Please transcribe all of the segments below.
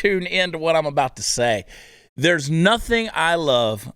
tune in to what I'm about to say. There's nothing I love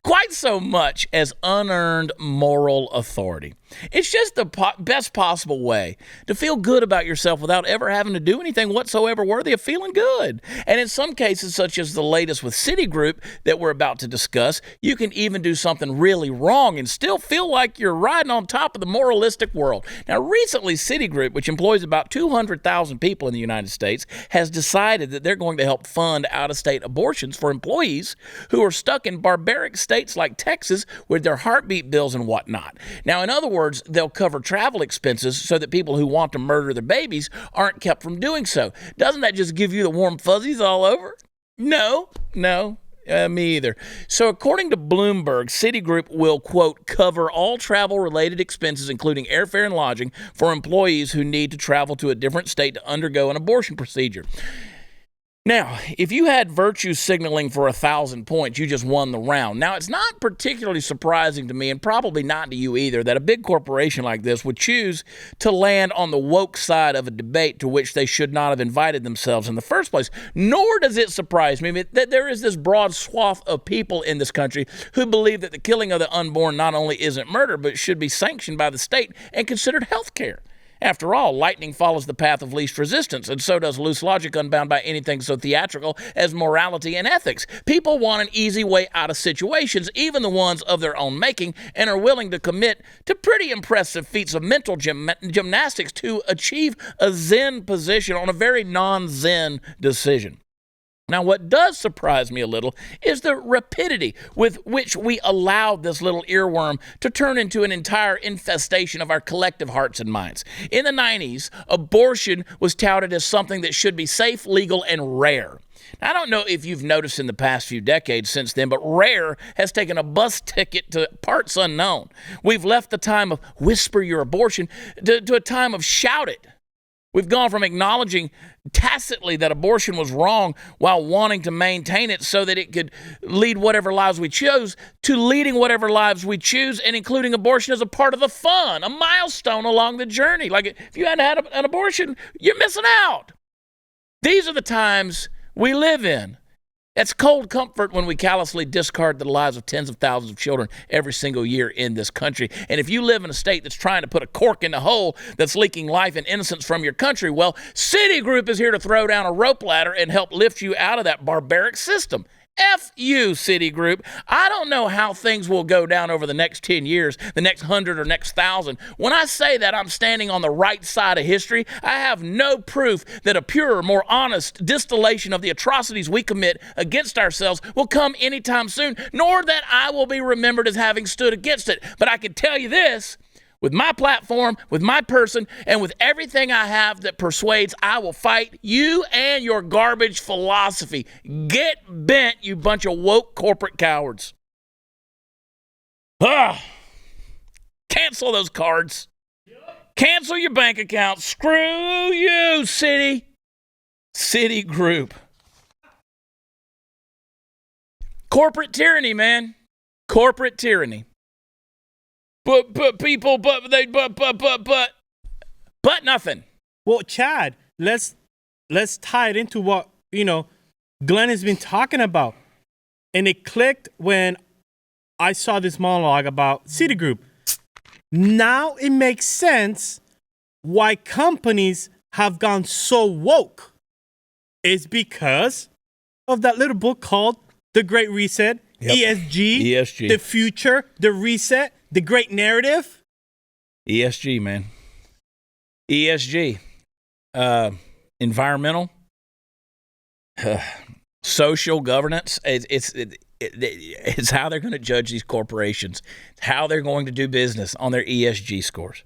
quite so much as unearned moral authority. It's just the best possible way to feel good about yourself without ever having to do anything whatsoever worthy of feeling good. And in some cases, such as the latest with Citigroup that we're about to discuss, you can even do something really wrong and still feel like you're riding on top of the moralistic world. Now, recently, Citigroup, which employs about 200,000 people in the United States, has decided that they're going to help fund out-of-state abortions for employees who are stuck in barbaric states like Texas with their heartbeat bills and whatnot. Now, in other words, they'll cover travel expenses so that people who want to murder their babies aren't kept from doing so. Doesn't that just give you the warm fuzzies all over? No. Me either. So according to Bloomberg, Citigroup will, quote, cover all travel-related expenses, including airfare and lodging, for employees who need to travel to a different state to undergo an abortion procedure. Now, if you had virtue signaling for 1,000 points, you just won the round. Now, it's not particularly surprising to me, and probably not to you either, that a big corporation like this would choose to land on the woke side of a debate to which they should not have invited themselves in the first place. Nor does it surprise me that there is this broad swath of people in this country who believe that the killing of the unborn not only isn't murder, but should be sanctioned by the state and considered health care. After all, lightning follows the path of least resistance, and so does loose logic unbound by anything so theatrical as morality and ethics. People want an easy way out of situations, even the ones of their own making, and are willing to commit to pretty impressive feats of mental gymnastics to achieve a zen position on a very non-zen decision. Now, what does surprise me a little is the rapidity with which we allowed this little earworm to turn into an entire infestation of our collective hearts and minds. In the 90s, abortion was touted as something that should be safe, legal, and rare. Now, I don't know if you've noticed in the past few decades since then, but rare has taken a bus ticket to parts unknown. We've left the time of whisper your abortion to a time of shout it. We've gone from acknowledging tacitly that abortion was wrong while wanting to maintain it so that it could lead whatever lives we chose to leading whatever lives we choose and including abortion as a part of the fun, a milestone along the journey. Like if you hadn't had an abortion, you're missing out. These are the times we live in. It's cold comfort when we callously discard the lives of tens of thousands of children every single year in this country. And if you live in a state that's trying to put a cork in the hole that's leaking life and innocence from your country, well, Citigroup is here to throw down a rope ladder and help lift you out of that barbaric system. F you, Citigroup. I don't know how things will go down over the next 10 years, the next 100 or next 1,000. When I say that I'm standing on the right side of history, I have no proof that a purer, more honest distillation of the atrocities we commit against ourselves will come anytime soon, nor that I will be remembered as having stood against it. But I can tell you this. With my platform, with my person, and with everything I have that persuades, I will fight you and your garbage philosophy. Get bent, you bunch of woke corporate cowards. Cancel those cards. Cancel your bank account. Screw you, Citigroup. Corporate tyranny, man. Corporate tyranny. But nothing. Well, Chad, let's tie it into what, Glenn has been talking about. And it clicked when I saw this monologue about Citigroup. Now it makes sense why companies have gone so woke. It's because of that little book called The Great Reset, ESG, the future, the reset, the great narrative. ESG, man. ESG. Environmental. Social governance. It's how they're going to judge these corporations. It's how they're going to do business on their ESG scores.